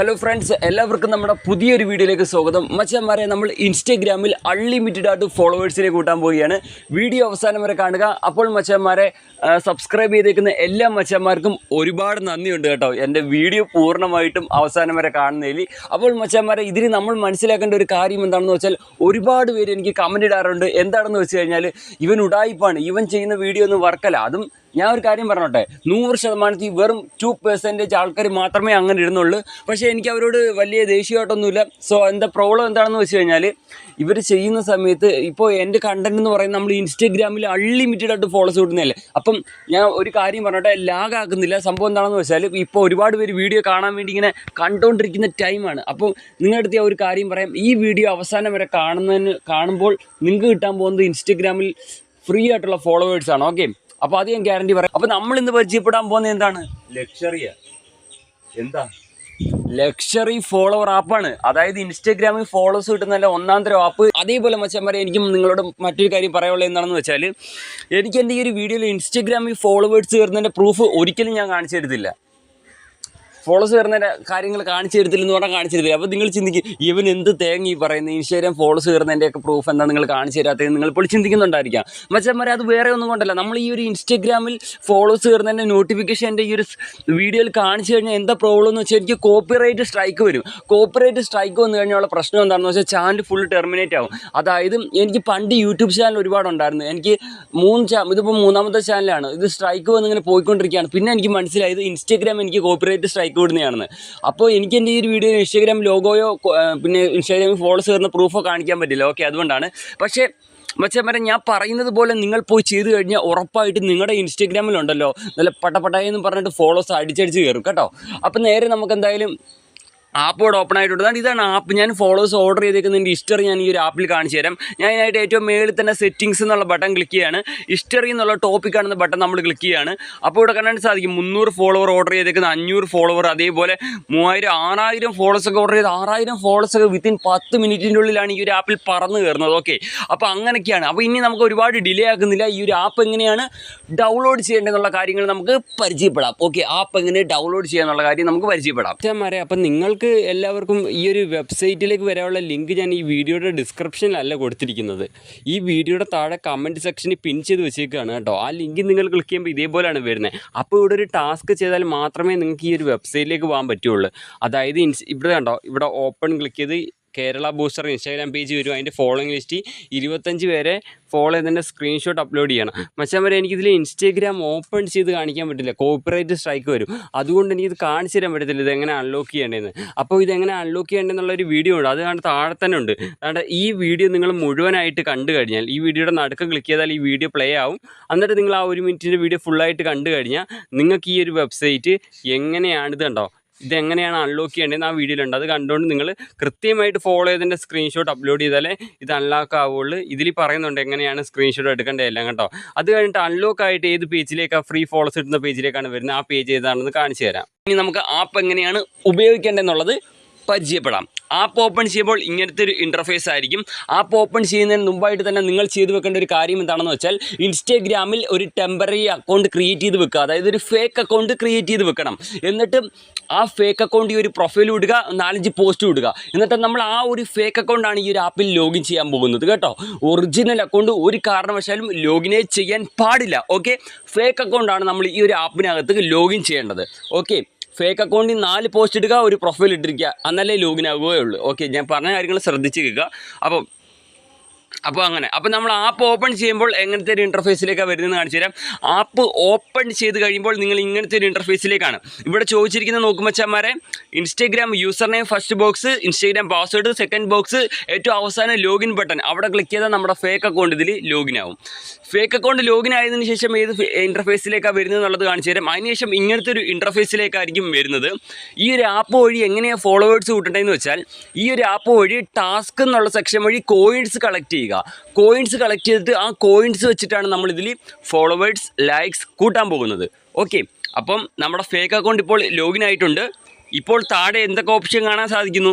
Hello friends, എല്ലാവർക്കും നമ്മുടെ പുതിയൊരു വീഡിയോയിലേക്ക് സ്വാഗതം. മച്ചാന്മാരെ, നമ്മൾ ഇൻസ്റ്റഗ്രാമിൽ അൺലിമിറ്റഡ് ആയിട്ട് ഫോളോവേഴ്സിനെ കൂട്ടാൻ പോവുകയാണ്. വീഡിയോ അവസാനം വരെ കാണുക. അപ്പോൾ മച്ചാന്മാരെ, സബ്സ്ക്രൈബ് ചെയ്തേക്കുന്ന എല്ലാ മച്ചാന്മാർക്കും ഒരുപാട് നന്ദിയുണ്ട് കേട്ടോ, എൻ്റെ വീഡിയോ പൂർണ്ണമായിട്ടും അവസാനം വരെ കാണുന്നതിൽ. അപ്പോൾ മച്ചാന്മാരെ, ഇതിന് നമ്മൾ മനസ്സിലാക്കേണ്ട ഒരു കാര്യം എന്താണെന്ന് വെച്ചാൽ, ഒരുപാട് പേര് എനിക്ക് കമൻറ്റ് ഇടാറുണ്ട്. എന്താണെന്ന് വെച്ച് കഴിഞ്ഞാൽ, ഇവൻ ഉടായിപ്പാണ്, ഇവൻ ചെയ്യുന്ന വീഡിയോ ഒന്നും വർക്കല്ല. അതും ഞാൻ ഒരു കാര്യം പറഞ്ഞോട്ടെ, 100% വെറും 2% ആൾക്കാർ മാത്രമേ അങ്ങനെ ഇടുന്നുള്ളൂ. പക്ഷേ എനിക്ക് അവരോട് വലിയ ദേഷ്യമായിട്ടൊന്നുമില്ല. സോ പ്രോബ്ലം എന്താണെന്ന് വെച്ച് കഴിഞ്ഞാൽ, ഇവർ ചെയ്യുന്ന സമയത്ത് ഇപ്പോൾ എൻ്റെ കണ്ടൻറ് എന്ന് പറയുന്നത് നമ്മൾ ഇൻസ്റ്റഗ്രാമിൽ അൺലിമിറ്റഡ് ആയിട്ട് ഫോളോസ് കിട്ടുന്നതല്ലേ. അപ്പം ഞാൻ ഒരു കാര്യം പറഞ്ഞോട്ടെ, ലാഗ് ആക്കുന്നില്ല. സംഭവം എന്താണെന്ന് വെച്ചാൽ, ഇപ്പോൾ ഒരുപാട് പേര് വീഡിയോ കാണാൻ വേണ്ടി ഇങ്ങനെ കണ്ടുകൊണ്ടിരിക്കുന്ന ടൈമാണ്. അപ്പം നിങ്ങളുടെ അടുത്ത് ഒരു കാര്യം പറയാം, ഈ വീഡിയോ അവസാനം വരെ കാണുമ്പോൾ നിങ്ങൾക്ക് കിട്ടാൻ പോകുന്നത് ഇൻസ്റ്റഗ്രാമിൽ ഫ്രീ ആയിട്ടുള്ള ഫോളോവേഴ്സാണ്. ഓക്കെ, അപ്പോൾ അത് ഞാൻ ഗ്യാരണ്ടി പറയാം. അപ്പോൾ നമ്മൾ ഇന്ന് പരിചയപ്പെടാൻ പോകുന്നത് എന്താണ്? ലക്ഷറി ഫോളോവർ ആപ്പാണ്. അതായത് ഇൻസ്റ്റഗ്രാമിൽ ഫോളോസ് കിട്ടുന്നതല്ല ഒന്നാം തരം ആപ്പ്. അതേപോലെ മച്ചാന്മാരെ, എനിക്കും നിങ്ങളോട് മറ്റൊരു കാര്യം പറയാനുള്ളത് എന്താണെന്ന് വെച്ചാൽ, എനിക്ക് എൻ്റെ ഈ ഒരു വീഡിയോയിൽ ഇൻസ്റ്റഗ്രാമിൽ ഫോളോവേഴ്സ് കയറുന്നതിൻ്റെ പ്രൂഫ് ഒരിക്കലും ഞാൻ കാണിച്ചു തരത്തില്ല. ഫോളോസ് കയറുന്നതിൻ്റെ കാര്യങ്ങൾ കാണിച്ചു തരത്തില്ലെന്ന് പറഞ്ഞാൽ കാണിച്ചു തരില്ല. അപ്പോൾ നിങ്ങൾ ചിന്തിക്കും, ഇവൻ എന്ത് തേങ്ങ ഈ പറയുന്നത്, ഇൻസ്റ്റാഗ്രാം ഫോളോസ് കയറുന്നതിൻ്റെയൊക്കെ പ്രൂഫ് എന്താ നിങ്ങൾ കാണിച്ചു തരാത്തത് നിങ്ങൾ ഇപ്പോൾ ചിന്തിക്കുന്നുണ്ടായിരിക്കാം. മച്ചാന്മാരെ, അത് വേറെ ഒന്നും കൊണ്ടല്ല. നമ്മൾ ഈ ഒരു ഇൻസ്റ്റഗ്രാമിൽ ഫോളോസ് കയറുന്നതിൻ്റെ നോട്ടിഫിക്കേഷൻ എൻ്റെ ഈ ഒരു വീഡിയോയിൽ കാണിച്ചു കഴിഞ്ഞാൽ എന്താ പ്രോബ്ലം എന്ന് വെച്ചാൽ, എനിക്ക് കോപ്പിറൈറ്റ് സ്ട്രൈക്ക് വരും. കോപ്പിറൈറ്റ് സ്ട്രൈക്ക് വന്നു കഴിഞ്ഞാൽ പ്രശ്നം എന്താണെന്ന് വെച്ചാൽ, ചാനൽ ഫുൾ ടെർമിനേറ്റ് ആവും. അതായത് എനിക്ക് പണ്ട് യൂട്യൂബ് ചാനൽ ഒരുപാടുണ്ടായിരുന്നു. എനിക്ക് ഇതിപ്പോൾ 3ാമത്തെ ചാനലാണ്. ഇത് സ്ട്രൈക്ക് വന്ന് ഇങ്ങനെ പോയിക്കൊണ്ടിരിക്കുകയാണ്. പിന്നെ എനിക്ക് മനസ്സിലായത് ഇൻസ്റ്റഗ്രാം എനിക്ക് കോപ്പിറൈറ്റ് സ്ട്രൈക്ക് വിടുന്നതാണെന്ന്. അപ്പോൾ എനിക്ക് എൻ്റെ ഈ ഒരു വീഡിയോ ഇൻസ്റ്റഗ്രാം ലോഗോയോ പിന്നെ ഇൻസ്റ്റാഗ്രാമിൽ ഫോളോസ് കയറുന്ന പ്രൂഫോ കാണിക്കാൻ പറ്റില്ല. ഓക്കെ, അതുകൊണ്ടാണ്. പക്ഷേ മച്ചാന്മാരെ, ഞാൻ പറയുന്നത് പോലെ നിങ്ങൾ പോയി ചെയ്ത് കഴിഞ്ഞാൽ ഉറപ്പായിട്ട് നിങ്ങളുടെ ഇൻസ്റ്റഗ്രാമിലുണ്ടല്ലോ നല്ല പട്ടപട്ടായെന്ന് പറഞ്ഞിട്ട് ഫോളോസ് അടിച്ചടിച്ച് കയറും കേട്ടോ. അപ്പം നേരെ നമുക്ക് എന്തായാലും ആപ്പ് ഇവിടെ ഓപ്പൺ ആയിട്ടുണ്ട്. ഇതാണ് ആപ്പ്. ഞാൻ ഫോളോവേഴ്സ് ഓർഡർ ചെയ്തേക്കുന്നതിൻ്റെ ഹിസ്റ്ററി ഞാൻ ഈ ഒരു ആപ്പിൽ കാണിച്ചു തരാം. ഞാൻ അതിനായിട്ട് ഏറ്റവും മേളിൽ തന്നെ സെറ്റിങ്സ് എന്നുള്ള ബട്ടൺ ക്ലിക്ക് ചെയ്യുകയാണ്. ഹിസ്റ്ററി എന്നുള്ള ടോപ്പിക് കാണുന്ന ബട്ടൺ നമ്മൾ ക്ലിക്ക് ചെയ്യുകയാണ്. അപ്പോൾ ഇവിടെ കാണാൻ സാധിക്കും 300 ഫോളോവർ ഓർഡർ ചെയ്തേക്കുന്ന 500 ഫോളോവർ, അതേപോലെ 3000 6000 ഫോളോസൊക്കെ ഓർഡർ ചെയ്ത് 6000 ഫോളോസൊക്കെ വിത്തിൻ 10 മിനിറ്റിൻ്റെ ഉള്ളിലാണ് ഈ ഒരു ആപ്പിൽ പറന്ന് കയറുന്നത്. ഓക്കെ, അപ്പോൾ അങ്ങനെയൊക്കെയാണ്. അപ്പോൾ ഇനി നമുക്ക് ഒരുപാട് ഡിലേ ആക്കുന്നില്ല. ഈ ഒരു ആപ്പ് എങ്ങനെയാണ് ഡൗൺലോഡ് ചെയ്യേണ്ടതെന്നുള്ള കാര്യങ്ങൾ നമുക്ക് പരിചയപ്പെടാം. ഓക്കെ, ആപ്പ് എങ്ങനെ ഡൗൺലോഡ് ചെയ്യാന്നുള്ള കാര്യം നമുക്ക് പരിചയപ്പെടാം. അപ്പം നിങ്ങൾക്ക് എല്ലാവർക്കും ഈ ഒരു വെബ്സൈറ്റിലേക്ക് വരാനുള്ള ലിങ്ക് ഞാൻ ഈ വീഡിയോയുടെ ഡിസ്ക്രിപ്ഷനിലല്ല കൊടുത്തിരിക്കുന്നത്. ഈ വീഡിയോയുടെ താഴെ കമൻറ്റ് സെക്ഷനിൽ പിൻ ചെയ്ത് വെച്ചേക്കുകയാണ് കേട്ടോ. ആ ലിങ്ക് നിങ്ങൾ ക്ലിക്ക് ചെയ്യുമ്പോൾ ഇതേപോലെയാണ് വരുന്നത്. അപ്പോൾ ഇവിടെ ഒരു ടാസ്ക് ചെയ്താൽ മാത്രമേ നിങ്ങൾക്ക് ഈ ഒരു വെബ്സൈറ്റിലേക്ക് പോകാൻ പറ്റുള്ളൂ. അതായത് ഇവിടെ കണ്ടോ, ഇവിടെ ഓപ്പൺ ക്ലിക്ക് ചെയ്ത് കേരള ബൂസ്റ്റർ ഇൻസ്റ്റാഗ്രാം പേജ് വരും. അതിൻ്റെ ഫോളോയിങ് ലിസ്റ്റ് 25 പേരെ ഫോളോ ചെയ്തതിൻ്റെ സ്ക്രീൻഷോട്ട് അപ്ലോഡ് ചെയ്യണം. മച്ചാന്മാരെ, എനിക്കിതിൽ ഇൻസ്റ്റാഗ്രാം ഓപ്പൺ ചെയ്ത് കാണിക്കാൻ പറ്റില്ല, കോപ്പിറൈറ്റ് സ്ട്രൈക്ക് വരും. അതുകൊണ്ട് എനിക്കിത് കാണിച്ചു തരാൻ പറ്റത്തില്ല ഇതെങ്ങനെ അൺലോക്ക് ചെയ്യേണ്ടതെന്ന്. അപ്പോൾ ഇതെങ്ങനെ അൺലോക്ക് ചെയ്യേണ്ടതെന്നുള്ളൊരു വീഡിയോ ഉണ്ട്, അത് കാണാൻ താഴെ തന്നെ ഉണ്ട്. അതുകൊണ്ട് ഈ വീഡിയോ നിങ്ങൾ മുഴുവനായിട്ട് കണ്ടു കഴിഞ്ഞാൽ, ഈ വീഡിയോയുടെ നടുക്ക് ക്ലിക്ക് ചെയ്താൽ ഈ വീഡിയോ പ്ലേ ആവും. എന്നിട്ട് നിങ്ങൾ ആ 1 മിനിറ്റിൻ്റെ വീഡിയോ ഫുള്ളായിട്ട് കണ്ടു കഴിഞ്ഞാൽ നിങ്ങൾക്ക് ഈ ഒരു വെബ്സൈറ്റ് എങ്ങനെയാണിത് കണ്ടോ, ഇതെങ്ങനെയാണ് അൺലോക്ക് ചെയ്യേണ്ടതെന്ന് ആ വീഡിയോയിലുണ്ട്. അത് കണ്ടുകൊണ്ട് നിങ്ങൾ കൃത്യമായിട്ട് ഫോളോ ചെയ്തതിൻ്റെ സ്ക്രീൻഷോട്ട് അപ്ലോഡ് ചെയ്താലേ ഇത് അൺലോക്ക് ആവുള്ളൂ. ഇതിൽ പറയുന്നുണ്ട് എങ്ങനെയാണ് സ്ക്രീൻഷോട്ട് എടുക്കേണ്ടത് എല്ലാം കേട്ടോ. അത് കഴിഞ്ഞിട്ട് അൺലോക്ക് ആയിട്ട് ഏത് പേജിലേക്കാണ് ഫ്രീ ഫോളോസ് കിട്ടുന്ന പേജിലേക്കാണ് വരുന്നത്, ആ പേജ് ഏതാണെന്ന് കാണിച്ചു തരാം. ഇനി നമുക്ക് ആപ്പ് എങ്ങനെയാണ് ഉപയോഗിക്കേണ്ടതെന്നുള്ളത് പരിചയപ്പെടാം. ആപ്പ് ഓപ്പൺ ചെയ്യുമ്പോൾ ഇങ്ങനത്തെ ഒരു ഇൻ്റർഫേസ് ആയിരിക്കും. ആപ്പ് ഓപ്പൺ ചെയ്യുന്നതിന് മുമ്പായിട്ട് തന്നെ നിങ്ങൾ ചെയ്ത് വെക്കേണ്ട ഒരു കാര്യം എന്താണെന്ന് വെച്ചാൽ, ഇൻസ്റ്റഗ്രാമിൽ ഒരു ടെമ്പററി അക്കൗണ്ട് ക്രിയേറ്റ് ചെയ്ത് വെക്കുക. അതായത് ഒരു ഫേക്ക് അക്കൗണ്ട് ക്രിയേറ്റ് ചെയ്ത് വെക്കണം. എന്നിട്ട് ആ ഫേക്ക് അക്കൗണ്ട് ഈ ഒരു പ്രൊഫൈൽ വിടുക, 4-5 പോസ്റ്റ് വിടുക. എന്നിട്ട് നമ്മൾ ആ ഒരു ഫേക്ക് അക്കൗണ്ടാണ് ഈ ഒരു ആപ്പിൽ ലോഗിൻ ചെയ്യാൻ പോകുന്നത് കേട്ടോ. ഒറിജിനൽ അക്കൗണ്ട് ഒരു കാരണവശാലും ലോഗിനേ ചെയ്യാൻ പാടില്ല. ഓക്കെ, ഫേക്ക് അക്കൗണ്ടാണ് നമ്മൾ ഈ ഒരു ആപ്പിനകത്ത് ലോഗിൻ ചെയ്യേണ്ടത്. ഓക്കെ, ഫേക്ക് അക്കൗണ്ടിൽ 4 പോസ്റ്റ് ഇടുക, ഒരു പ്രൊഫൈൽ ഇട്ടിരിക്കുക, എന്നാലേ ലോഗിൻ ആകുകയുള്ളൂ. ഓക്കെ, ഞാൻ പറഞ്ഞ കാര്യങ്ങൾ ശ്രദ്ധിച്ച് കേൾക്കുക. അപ്പോൾ അങ്ങനെ നമ്മൾ ആപ്പ് ഓപ്പൺ ചെയ്യുമ്പോൾ എങ്ങനത്തെ ഒരു ഇൻ്റർഫേസിലേക്കാണ് വരുന്നതെന്ന് കാണിച്ചു തരാം. ആപ്പ് ഓപ്പൺ ചെയ്ത് കഴിയുമ്പോൾ നിങ്ങൾ ഇങ്ങനത്തെ ഒരു ഇൻ്റർഫേസിലേക്കാണ്. ഇവിടെ ചോദിച്ചിരിക്കുന്നത് നോക്കുമച്ചാന്മാരെ, Instagram user name first box, Instagram password second box, ഏറ്റവും അവസാനം ലോഗിൻ ബട്ടൺ. അവിടെ ക്ലിക്ക് ചെയ്താൽ നമ്മുടെ ഫേക്ക് അക്കൗണ്ട് ഇതിൽ ലോഗിൻ ആവും. ഫേക്ക് അക്കൗണ്ട് ലോഗിൻ ആയതിനു ശേഷം ഏത് ഇൻ്റർഫേസിലേക്കാണ് വരുന്നത് എന്നുള്ളത് കാണിച്ചു തരാം. അതിനുശേഷം ഇങ്ങനത്തെ ഒരു ഇൻ്റർഫേസിലേക്കായിരിക്കും വരുന്നത്. ഈ ഒരു ആപ്പ് വഴി എങ്ങനെയാണ് ഫോളോവേഴ്സ് കൂട്ടേണ്ടതെന്ന് വെച്ചാൽ, ഈ ഒരു ആപ്പ് വഴി ടാസ്ക് എന്നുള്ള സെക്ഷൻ വഴി കോയിൻസ് കളക്ട് ചെയ്യുക. കോയിൻസ് കളക്ട് ചെയ്തിട്ട് ആ കോയിൻസ് വെച്ചിട്ടാണ് നമ്മളിതിൽ ഫോളോവേഴ്സ് ലൈക്സ് കൂട്ടാൻ പോകുന്നത്. ഓക്കെ, അപ്പം നമ്മുടെ ഫേക്ക് അക്കൗണ്ട് ഇപ്പോൾ ലോഗിൻ ആയിട്ടുണ്ട്. ഇപ്പോൾ താഴെ എന്തൊക്കെ ഓപ്ഷൻ കാണാൻ സാധിക്കുന്നു?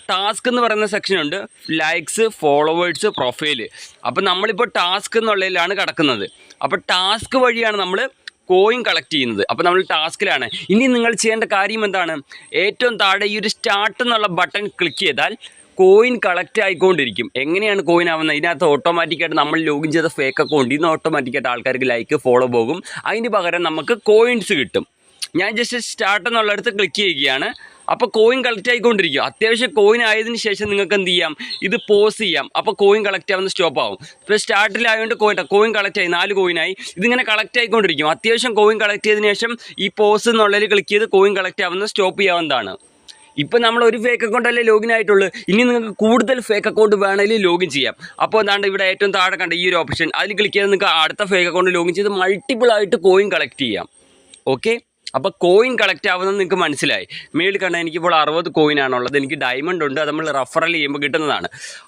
ടാസ്ക് എന്ന് പറയുന്ന സെക്ഷനുണ്ട്, ലൈക്സ്, ഫോളോവേഴ്സ്, പ്രൊഫൈല്. അപ്പം നമ്മളിപ്പോൾ ടാസ്ക് എന്നുള്ളതിലാണ് കിടക്കുന്നത്. അപ്പോൾ ടാസ്ക് വഴിയാണ് നമ്മൾ കോയിൻ കളക്ട് ചെയ്യുന്നത്. അപ്പോൾ നമ്മൾ ടാസ്കിലാണ്. ഇനി നിങ്ങൾ ചെയ്യേണ്ട കാര്യം എന്താണ്? ഏറ്റവും താഴെ ഈ ഒരു സ്റ്റാർട്ട് എന്നുള്ള ബട്ടൺ ക്ലിക്ക് ചെയ്താൽ കോയിൻ കളക്ട് ആയിക്കൊണ്ടിരിക്കും. എങ്ങനെയാണ് കോയിൻ ആവുന്നത്? ഇതിനകത്ത് ഓട്ടോമാറ്റിക്കായിട്ട് നമ്മൾ ലോഗിൻ ചെയ്ത ഫേക്ക് അക്കൗണ്ടിൽ നിന്ന് ഓട്ടോമാറ്റിക്കായിട്ട് ആൾക്കാർക്ക് ലൈക്ക് ഫോളോ പോകും. അതിന് പകരം നമുക്ക് കോയിൻസ് കിട്ടും. ഞാൻ ജസ്റ്റ് സ്റ്റാർട്ട് എന്നുള്ളടത്ത് ക്ലിക്ക് ചെയ്യുകയാണ്. അപ്പോൾ കോയിൻ കളക്ട് ആയിക്കൊണ്ടിരിക്കും. അത്യാവശ്യം കോയിൻ ആയതിനു ശേഷം നിങ്ങൾക്ക് എന്ത് ചെയ്യാം? ഇത് പോസ് ചെയ്യാം. അപ്പോൾ കോയിൻ കളക്ട് ആവുന്ന സ്റ്റോപ്പ് ആവും. ഇപ്പോൾ സ്റ്റാർട്ടിലായതുകൊണ്ട് കോയിൻ കളക്ട് ആയി, 4 കോയിനായി. ഇതിങ്ങനെ കളക്ട് ആയിക്കൊണ്ടിരിക്കും. അത്യാവശ്യം കോയിൻ കളക്ട് ചെയ്തതിനു ശേഷം ഈ പോസ് എന്നുള്ളതിൽ ക്ലിക്ക് ചെയ്ത് കോയിൻ കളക്ട് ആവുന്ന സ്റ്റോപ്പ് ചെയ്യാവുന്നതാണ്. ഇപ്പം നമ്മൾ ഒരു ഫേക്ക് അക്കൗണ്ടല്ലേ ലോഗിൻ ആയിട്ടുള്ളൂ. ഇനി നിങ്ങൾക്ക് കൂടുതൽ ഫേക്ക് അക്കൗണ്ട് വേണമെങ്കിൽ ലോഗിൻ ചെയ്യാം. അപ്പോൾ എന്താണ്ട് ഇവിടെ ഏറ്റവും താഴെ കണ്ട ഈ ഒരു ഓപ്ഷൻ, അതിൽ ക്ലിക്ക് ചെയ്ത് നിങ്ങൾക്ക് അടുത്ത ഫേക്ക് അക്കൗണ്ട് ലോഗിൻ ചെയ്ത് മൾട്ടിപ്പിൾ ആയിട്ട് കോയിൻ കളക്ട് ചെയ്യാം. ഓക്കെ, അപ്പോൾ കോയിൻ കളക്ട് ആവുന്നത് നിങ്ങൾക്ക് മനസ്സിലായി. മേളിൽ കണ്ടാൽ എനിക്കിപ്പോൾ 60 കോയിനാണുള്ളത്. എനിക്ക് ഡയമണ്ട് ഉണ്ട്, അത് നമ്മൾ റെഫറൽ ചെയ്യുമ്പോൾ കിട്ടുന്നതാണ്.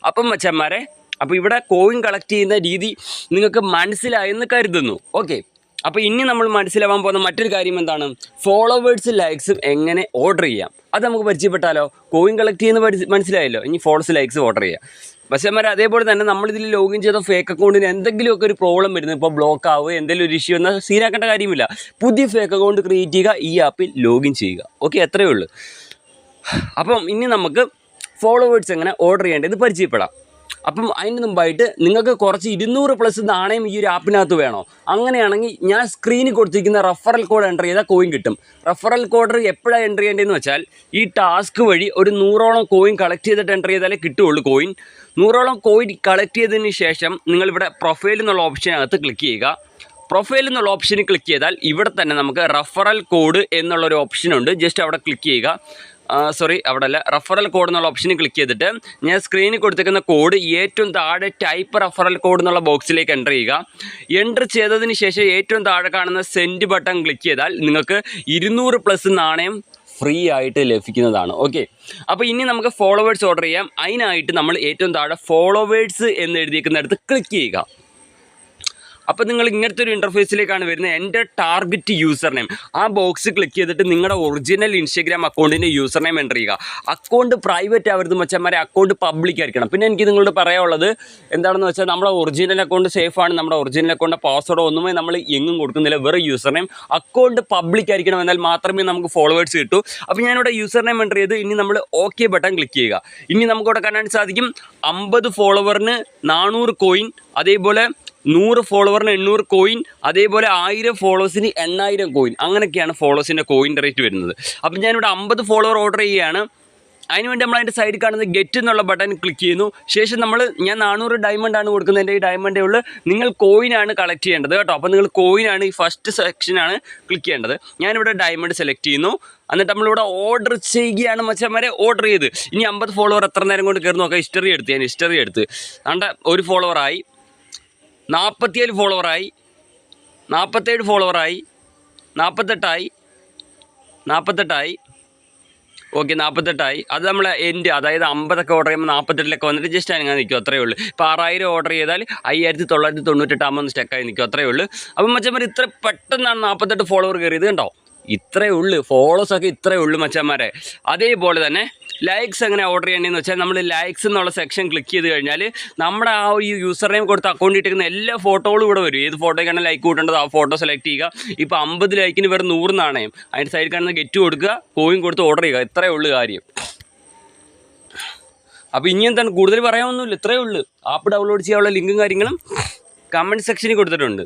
അപ്പം മച്ചന്മാരെ, അപ്പോൾ ഇവിടെ കോയിൻ കളക്ട് ചെയ്യുന്ന രീതി നിങ്ങൾക്ക് മനസ്സിലായെന്ന് കരുതുന്നു. ഓക്കെ, അപ്പോൾ ഇനി നമ്മൾ മനസ്സിലാവാൻ പോകുന്ന മറ്റൊരു കാര്യം എന്താണ്? ഫോളോവേഴ്സ് ലൈക്സും എങ്ങനെ ഓർഡർ ചെയ്യാം, അത് നമുക്ക് പരിചയപ്പെട്ടാലോ? കോയിൻ കളക്ട് ചെയ്യുന്ന മനസ്സിലായല്ലോ, ഇനി ഫോളോവേഴ്സ് ലൈക്സ് ഓർഡർ ചെയ്യാം. പക്ഷേ അതേപോലെ തന്നെ നമ്മളിതിൽ ലോഗിൻ ചെയ്ത ഫേക്ക് അക്കൗണ്ടിന് എന്തെങ്കിലുമൊക്കെ ഒരു പ്രോബ്ലം വരുന്നത്, ഇപ്പോൾ ബ്ലോക്ക് ആവുക, എന്തെങ്കിലും ഒരു ഇഷ്യൂ എന്നാൽ സീനാക്കേണ്ട കാര്യമില്ല. പുതിയ ഫേക്ക് അക്കൗണ്ട് ക്രിയേറ്റ് ചെയ്യുക, ഈ ആപ്പിൽ ലോഗിൻ ചെയ്യുക. ഓക്കെ, അത്രയേ ഉള്ളൂ. അപ്പം ഇനി നമുക്ക് ഫോളോവേഴ്സ് എങ്ങനെ ഓർഡർ ചെയ്യേണ്ടത് പരിചയപ്പെടാം. അപ്പം അതിന് മുമ്പായിട്ട് നിങ്ങൾക്ക് കുറച്ച് 200+ നാണയം ഈ ഒരു ആപ്പിനകത്ത് വേണോ? അങ്ങനെയാണെങ്കിൽ ഞാൻ സ്ക്രീനിൽ കൊടുത്തിരിക്കുന്ന റെഫറൽ കോഡ് എൻ്റർ ചെയ്താൽ കോയിൻ കിട്ടും. റെഫറൽ കോഡ് എപ്പോഴാണ് എൻ്റർ ചെയ്യേണ്ടതെന്ന് വെച്ചാൽ ഈ ടാസ്ക് വഴി ഒരു 100ഓളം കോയിൻ കളക്ട് ചെയ്തിട്ട് എൻ്റർ ചെയ്താലേ കിട്ടുകയുള്ളൂ കോയിൻ. 100ഓളം കോയിൻ കളക്ട് ചെയ്തതിന് ശേഷം നിങ്ങളിവിടെ പ്രൊഫൈൽ എന്നുള്ള ഓപ്ഷനകത്ത് ക്ലിക്ക് ചെയ്യുക. പ്രൊഫൈൽ എന്നുള്ള ഓപ്ഷനിൽ ക്ലിക്ക് ചെയ്താൽ ഇവിടെ തന്നെ നമുക്ക് റെഫറൽ കോഡ് എന്നുള്ളൊരു ഓപ്ഷനുണ്ട്. ജസ്റ്റ് അവിടെ ക്ലിക്ക് ചെയ്യുക. അവിടെ അല്ല, റെഫറൽ കോഡ് എന്നുള്ള ഓപ്ഷനിൽ ക്ലിക്ക് ചെയ്തിട്ട് ഞാൻ സ്ക്രീനിൽ കൊടുത്തിരിക്കുന്ന കോഡ് ഏറ്റവും താഴെ ടൈപ്പ് റെഫറൽ കോഡ് എന്നുള്ള ബോക്സിലേക്ക് എൻ്റർ ചെയ്യുക. എൻ്റർ ചെയ്തതിന് ശേഷം ഏറ്റവും താഴെ കാണുന്ന സെൻഡ് ബട്ടൺ ക്ലിക്ക് ചെയ്താൽ നിങ്ങൾക്ക് 200+ നാണയം ഫ്രീ ആയിട്ട് ലഭിക്കുന്നതാണ്. ഓക്കെ, അപ്പോൾ ഇനി നമുക്ക് ഫോളോവേഴ്സ് ഓർഡർ ചെയ്യാം. അതിനായിട്ട് നമ്മൾ ഏറ്റവും താഴെ ഫോളോവേഴ്സ് എന്ന് എഴുതിയിരിക്കുന്നിടത്ത് ക്ലിക്ക് ചെയ്യുക. അപ്പോൾ നിങ്ങൾ ഇങ്ങനത്തെ ഒരു ഇൻ്റർഫേസിലേക്കാണ് വരുന്നത്. എൻ്റെ ടാർഗറ്റ് യൂസർ നെയിം, ആ ബോക്സ് ക്ലിക്ക് ചെയ്തിട്ട് നിങ്ങളുടെ ഒറിജിനൽ ഇൻസ്റ്റാഗ്രാം അക്കൗണ്ടിൻ്റെ യൂസർ നെയിം എൻ്റർ ചെയ്യുക. അക്കൗണ്ട് പ്രൈവറ്റ് ആവരുത് മച്ചന്മാരെ, അക്കൗണ്ട് പബ്ലിക് ആയിരിക്കണം. പിന്നെ എനിക്ക് നിങ്ങളോട് പറയാനുള്ളത് എന്താണെന്ന് വെച്ചാൽ, നമ്മുടെ ഒറിജിനൽ അക്കൗണ്ട് സേഫാണ്. നമ്മുടെ ഒറിജിനൽ അക്കൗണ്ട് പാസ്വേഡോ ഒന്നുമേ നമ്മൾ എങ്ങും കൊടുക്കുന്നില്ല, വെറും യൂസർ നെയിം. അക്കൗണ്ട് പബ്ലിക് ആയിരിക്കണം, എന്നാൽ മാത്രമേ നമുക്ക് ഫോളോവേഴ്സ് കിട്ടൂ. അപ്പോൾ ഞാനിവിടെ യൂസർ നെയിം എൻ്റർ ചെയ്ത് ഇനി നമ്മൾ ഓക്കെ ബട്ടൺ ക്ലിക്ക് ചെയ്യുക. ഇനി നമുക്കിവിടെ കാണാൻ സാധിക്കും 50 ഫോളോവറിന് 400 കോയിൻ, അതേപോലെ 100 ഫോളോവറിന് 800 കോയിൻ, അതേപോലെ 1000 ഫോളോവേഴ്സിന് 8000 കോയിൻ. അങ്ങനെയൊക്കെയാണ് ഫോളോവേഴ്സിൻ്റെ കോയിൻ റേറ്റ് വരുന്നത്. അപ്പം ഞാനിവിടെ 50 ഫോളോവർ ഓർഡർ ചെയ്യുകയാണ്. അതിനുവേണ്ടി നമ്മൾ അതിൻ്റെ സൈഡിൽ കാണുന്ന ഗെറ്റ് എന്നുള്ള ബട്ടൺ ക്ലിക്ക് ചെയ്യുന്നു. ശേഷം ഞാൻ 400 ഡയമണ്ടാണ് കൊടുക്കുന്നത്. എൻ്റെ ഈ ഡയമണ്ടേ ഉള്ളൂ. നിങ്ങൾ കോയിനാണ് കളക്ട് ചെയ്യേണ്ടത് കേട്ടോ. അപ്പോൾ നിങ്ങൾ കോയിനാണ് ഈ ഫസ്റ്റ് സെക്ഷനാണ് ക്ലിക്ക് ചെയ്യേണ്ടത്. ഞാനിവിടെ ഡയമണ്ട് സെലക്ട് ചെയ്യുന്നു. എന്നിട്ട് നമ്മളിവിടെ ഓർഡർ ചെയ്യുകയാണ് മച്ചന്മാരെ. ഓർഡർ ചെയ്ത് ഇനി 50 ഫോളോവർ എത്ര നേരം കൊണ്ട് കയറി നോക്കാം. ഹിസ്റ്ററി എടുത്ത് അണ്ട 1 ഫോളോവറായി, 47 ഫോളോവറായി, 47 ഫോളോവറായി, 48ആയി. ഓക്കെ, 48ആയി. അത് നമ്മൾ അതായത് 50 ഓർഡർ ചെയ്യുമ്പോൾ 48 വന്നിട്ട് ജസ്റ്റ് അങ്ങനെ നിൽക്കും. അത്രയേ ഉള്ളൂ. ഇപ്പോൾ 6000 ഓർഡർ ചെയ്താൽ 5998 ആകുമ്പോൾ സ്റ്റക്കായി നിൽക്കും. അത്രയേ ഉള്ളൂ. അപ്പം മച്ചന്മാർ ഇത്ര പെട്ടെന്നാണ് 48 ഫോളോവർ കയറിയത് കണ്ടോ. ഇത്രയേ ഉള്ളൂ. ഫോളോവേഴ്സൊക്കെ ഇത്രയേ ഉള്ളൂ മച്ചന്മാരെ. അതേപോലെ തന്നെ ലൈക്സ് എങ്ങനെ ഓർഡർ ചെയ്യേണ്ടതെന്ന് വെച്ചാൽ, നമ്മൾ ലൈക്സ് എന്നുള്ള സെക്ഷൻ ക്ലിക്ക് ചെയ്ത് കഴിഞ്ഞാൽ നമ്മുടെ ആ ഒരു യൂസർ നെയിം കൊടുത്ത് അക്കൗണ്ട് ഇട്ടിരിക്കുന്ന എല്ലാ ഫോട്ടോകളും ഇവിടെ വരും. ഏത് ഫോട്ടോയ്ക്കാണ് ലൈക്ക് കൂട്ടേണ്ടത് ആ ഫോട്ടോ സെലക്ട് ചെയ്യുക. ഇപ്പോൾ 50 ലൈക്കിന് വെറും 100 നാണയം. അതിൻ്റെ സൈഡിൽ കാണുന്ന ഗെറ്റ് കൊടുക്കുക, കോയിൻ കൊടുത്ത് ഓർഡർ ചെയ്യുക. ഇത്രയേ ഉള്ളൂ കാര്യം. അപ്പോൾ ഇനി എന്താണ് കൂടുതൽ പറയാനൊന്നുമില്ല, ഇത്രയേ ഉള്ളൂ. ആപ്പ് ഡൗൺലോഡ് ചെയ്യാനുള്ള ലിങ്കും കാര്യങ്ങളും കമൻറ്റ് സെക്ഷനിൽ കൊടുത്തിട്ടുണ്ട്.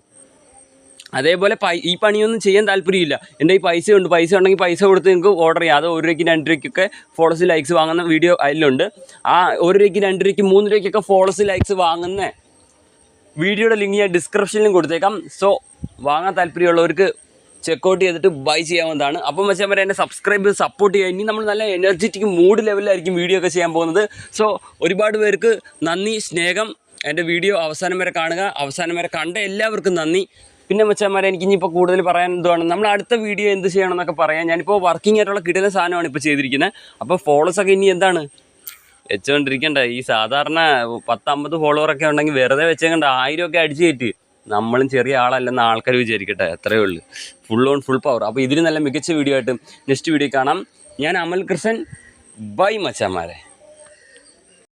അതേപോലെ ഈ പണിയൊന്നും ചെയ്യാൻ താല്പര്യമില്ല, എൻ്റെ ഈ പൈസ ഉണ്ടെങ്കിൽ പൈസ കൊടുത്ത് നിങ്ങൾക്ക് ഓർഡർ ചെയ്യാം. അത് 1 രൂപയ്ക്ക് 2 രൂപയ്ക്കൊക്കെ ഫോളോവേഴ്സ് ലൈക്സ് വാങ്ങുന്ന വീഡിയോ അതിലുണ്ട്. ആ 1 രൂപയ്ക്ക് 2 രൂപയ്ക്ക് 3 രൂപയ്ക്കൊക്കെ ഫോളോവേഴ്സ് ലൈക്സ് വാങ്ങുന്ന വീഡിയോയുടെ ലിങ്ക് ഞാൻ ഡിസ്ക്രിപ്ഷനിലും കൊടുത്തേക്കാം. സോ വാങ്ങാൻ താല്പര്യമുള്ളവർക്ക് ചെക്കൗട്ട് ചെയ്തിട്ട് ബൈ ചെയ്യാവുന്നതാണ്. അപ്പം വെച്ചാൽ എന്നെ സബ്സ്ക്രൈബ് ചെയ്ത് സപ്പോർട്ട് ചെയ്യുക. ഇനി നമ്മൾ നല്ല എനർജറ്റിക് മൂഡ് ലെവലിലായിരിക്കും വീഡിയോ ഒക്കെ ചെയ്യാൻ പോകുന്നത്. സോ ഒരുപാട് പേർക്ക് നന്ദി, സ്നേഹം. എൻ്റെ വീഡിയോ അവസാനം വരെ കാണുക. അവസാനം വരെ കണ്ട എല്ലാവർക്കും നന്ദി. പിന്നെ മച്ചാന്മാരെ, എനിക്കിനിപ്പോൾ കൂടുതൽ പറയാൻ എന്തുവാണ്, നമ്മൾ അടുത്ത വീഡിയോ എന്ത് ചെയ്യണം എന്നൊക്കെ പറയാം. ഞാനിപ്പോൾ വർക്കിംഗ് ആയിട്ടുള്ള കിട്ടുന്ന സാധനമാണ് ഇപ്പോൾ ചെയ്തിരിക്കുന്നത്. അപ്പോൾ ഫോളോവേഴ്സൊക്കെ ഇനി എന്താണ് വെച്ചുകൊണ്ടിരിക്കേണ്ട. ഈ സാധാരണ 10-50 ഫോളോവറൊക്കെ ഉണ്ടെങ്കിൽ വെറുതെ വെച്ചേക്കണ്ട. 1000 ഒക്കെ അടിച്ച് കയറ്റി. നമ്മളും ചെറിയ ആളല്ലെന്ന് ആൾക്കാർ വിചാരിക്കട്ടെ. അത്രയേ ഉള്ളൂ. Full power. അപ്പോൾ ഇതിന് നല്ല മികച്ച വീഡിയോ ആയിട്ട് നെക്സ്റ്റ് വീഡിയോ കാണാം. ഞാൻ അമൽ കൃഷ്ണൻ. ബൈ മച്ചാന്മാരെ.